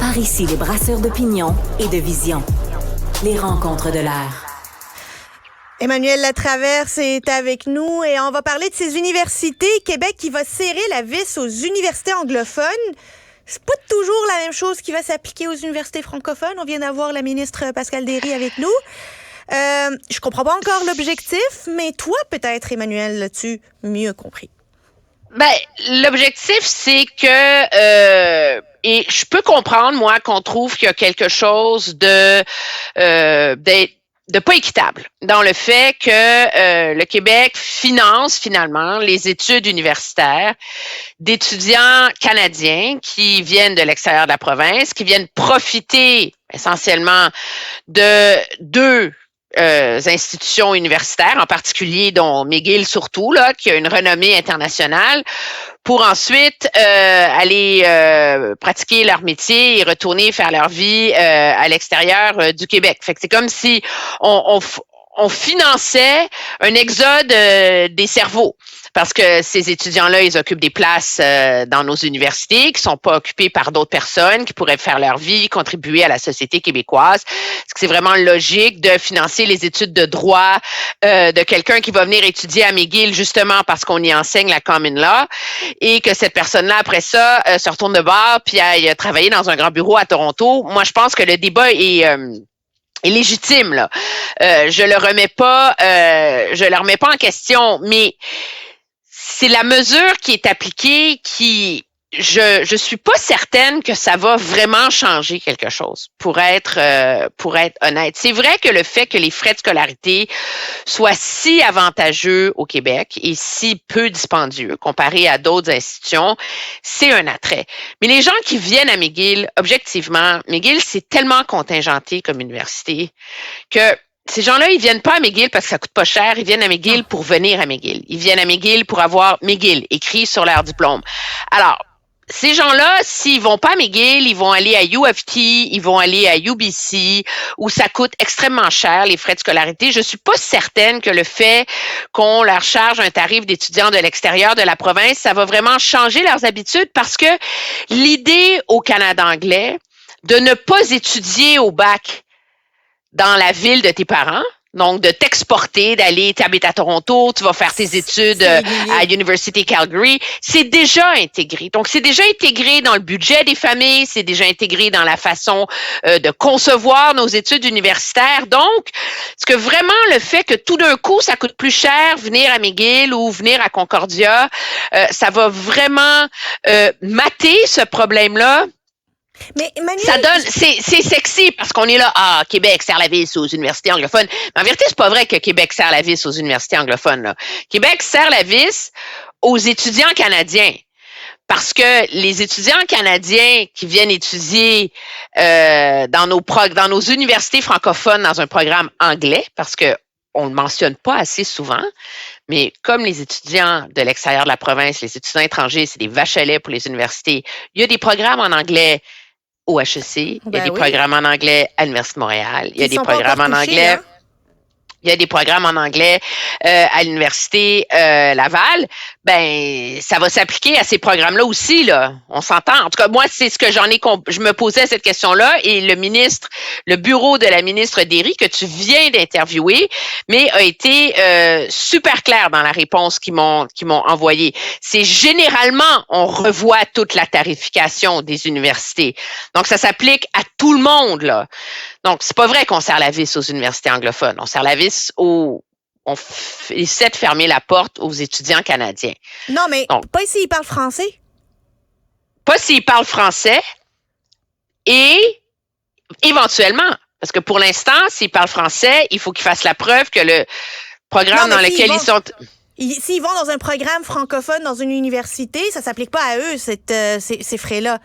Par ici, les brasseurs d'opinion et de vision. Les rencontres de l'air. Emmanuel Latraverse est avec nous et on va parler de ces universités. Québec qui va serrer la vis aux universités anglophones. C'est pas toujours la même chose qui va s'appliquer aux universités francophones. On vient d'avoir la ministre Pascale Derry avec nous. Je comprends pas encore l'objectif, mais toi, peut-être, Emmanuel, l'as-tu mieux compris? L'objectif, c'est que et je peux comprendre, moi, qu'on trouve qu'il y a quelque chose de pas équitable dans le fait que le Québec finance finalement les études universitaires d'étudiants canadiens qui viennent de l'extérieur de la province, qui viennent profiter essentiellement de deux institutions universitaires, en particulier dont McGill surtout, là, qui a une renommée internationale, pour ensuite aller pratiquer leur métier et retourner faire leur vie à l'extérieur du Québec. Fait que c'est comme si on finançait un exode des cerveaux. Parce que ces étudiants-là, ils occupent des places dans nos universités qui sont pas occupées par d'autres personnes qui pourraient faire leur vie, contribuer à la société québécoise. Est-ce que c'est vraiment logique de financer les études de droit de quelqu'un qui va venir étudier à McGill justement parce qu'on y enseigne la common law et que cette personne-là, après ça, se retourne de bord puis aille travailler dans un grand bureau à Toronto? Moi, je pense que le débat est légitime, là. Je le remets pas en question, mais c'est la mesure qui est appliquée qui, je suis pas certaine que ça va vraiment changer quelque chose, pour être honnête. C'est vrai que le fait que les frais de scolarité soient si avantageux au Québec et si peu dispendieux comparé à d'autres institutions, c'est un attrait. Mais les gens qui viennent à McGill, objectivement, McGill, c'est tellement contingenté comme université que ces gens-là, ils viennent pas à McGill parce que ça coûte pas cher. Ils viennent à McGill pour venir à McGill. Ils viennent à McGill pour avoir McGill écrit sur leur diplôme. Alors, ces gens-là, s'ils vont pas à McGill, ils vont aller à U of T, ils vont aller à UBC, où ça coûte extrêmement cher, les frais de scolarité. Je suis pas certaine que le fait qu'on leur charge un tarif d'étudiants de l'extérieur de la province, ça va vraiment changer leurs habitudes parce que l'idée au Canada anglais de ne pas étudier au bac dans la ville de tes parents, donc de t'exporter, d'aller, t'habites à Toronto, tu vas faire tes études à University Calgary, c'est déjà intégré. Donc, c'est déjà intégré dans le budget des familles, c'est déjà intégré dans la façon de concevoir nos études universitaires. Donc, est-ce que vraiment le fait que tout d'un coup, ça coûte plus cher venir à McGill ou venir à Concordia, ça va vraiment mater ce problème-là? Mais Emmanuel, ça donne, c'est sexy parce qu'on est là, Québec serre la vis aux universités anglophones. Mais en vérité, c'est pas vrai que Québec serre la vis aux universités anglophones, là. Québec serre la vis aux étudiants canadiens. Parce que les étudiants canadiens qui viennent étudier dans nos universités francophones dans un programme anglais, parce que on le mentionne pas assez souvent, mais comme les étudiants de l'extérieur de la province, les étudiants étrangers, c'est des vaches à lait pour les universités, il y a des programmes en anglais au HEC, il y a des programmes en anglais à l'Université de Montréal, il y a des programmes en anglais. Il y a des programmes en anglais à l'Université Laval. Ben, ça va s'appliquer à ces programmes-là aussi, là. On s'entend. En tout cas, moi, c'est ce que je me posais cette question-là et le bureau de la ministre Derry que tu viens d'interviewer, mais a été super clair dans la réponse qu'ils m'ont envoyée. C'est généralement, on revoit toute la tarification des universités. Donc, ça s'applique à tout le monde, là. Donc, c'est pas vrai qu'on serre la vis aux universités anglophones. On serre la vis on essaie de fermer la porte aux étudiants canadiens. Non, mais donc, pas s'ils parlent français. Pas s'ils parlent français et éventuellement, parce que pour l'instant, s'ils parlent français, il faut qu'ils fassent la preuve que le programme dans lequel ils sont... S'ils vont dans un programme francophone dans une université, ça s'applique pas à eux, ces frais-là.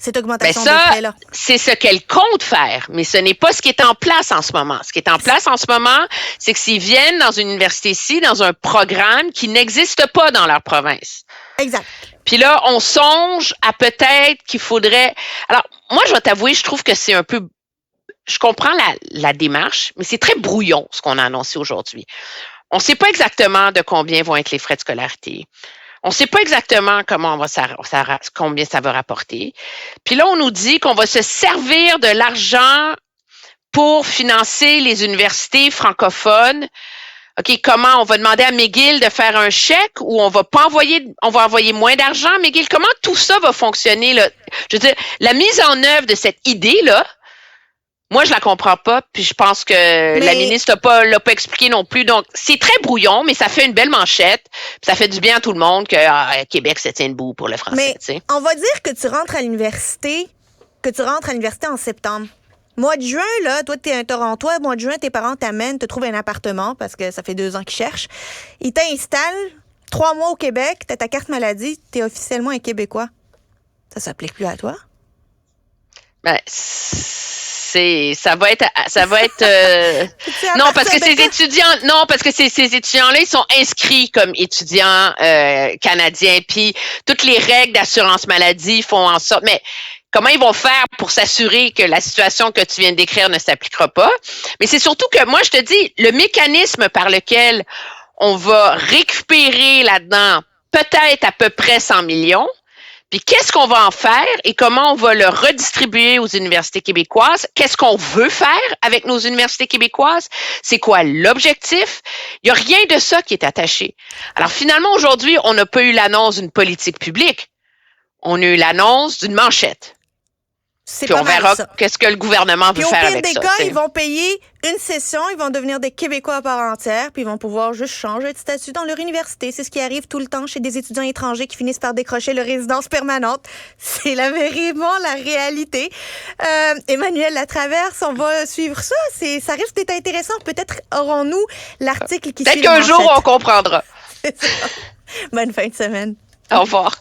Cette augmentation de frais-là. C'est ce qu'elle compte faire, mais ce n'est pas ce qui est en place en ce moment. Ce qui est en place en ce moment, c'est que s'ils viennent dans une université-ci, dans un programme qui n'existe pas dans leur province. Exact. Puis là, on songe à peut-être qu'il faudrait... Alors, moi, je vais t'avouer, je trouve que c'est un peu... Je comprends la démarche, mais c'est très brouillon, ce qu'on a annoncé aujourd'hui. On ne sait pas exactement de combien vont être les frais de scolarité. On ne sait pas exactement combien ça va rapporter. Puis là, on nous dit qu'on va se servir de l'argent pour financer les universités francophones. OK, comment on va demander à McGill de faire un chèque ou on va envoyer moins d'argent à McGill? Comment tout ça va fonctionner, là? Je veux dire, la mise en œuvre de cette idée-là, moi, je la comprends pas, puis je pense que la ministre l'a pas expliqué non plus. Donc, c'est très brouillon, mais ça fait une belle manchette, puis ça fait du bien à tout le monde que Québec se tient debout pour le français. Mais t'sais. On va dire que tu rentres à l'université en septembre. Mois de juin, là, toi, t'es un Torontois, mois de juin, tes parents t'amènent, te trouvent un appartement parce que ça fait 2 ans qu'ils cherchent. Ils t'installent 3 mois au Québec, t'as ta carte maladie, t'es officiellement un Québécois. Ça s'applique plus à toi? Ben, ça va être non parce que ces étudiants-là ils sont inscrits comme étudiants canadiens, puis toutes les règles d'assurance maladie font en sorte, mais comment ils vont faire pour s'assurer que la situation que tu viens de décrire ne s'appliquera pas? Mais c'est surtout que moi je te dis, le mécanisme par lequel on va récupérer là-dedans peut-être à peu près 100 millions. Puis qu'est-ce qu'on va en faire et comment on va le redistribuer aux universités québécoises? Qu'est-ce qu'on veut faire avec nos universités québécoises? C'est quoi l'objectif? Il n'y a rien de ça qui est attaché. Alors finalement, aujourd'hui, on n'a pas eu l'annonce d'une politique publique. On a eu l'annonce d'une manchette. Puis on verra qu'est-ce que le gouvernement veut faire avec ça. Au pire des cas, ils vont payer une session, ils vont devenir des Québécois à part entière, puis ils vont pouvoir juste changer de statut dans leur université. C'est ce qui arrive tout le temps chez des étudiants étrangers qui finissent par décrocher leur résidence permanente. C'est véritablement la réalité. Emmanuel Latraverse, on va suivre ça. Ça risque d'être intéressant. Peut-être aurons-nous l'article qui suit. Peut-être qu'un jour, on comprendra. Bonne fin de semaine. Au revoir.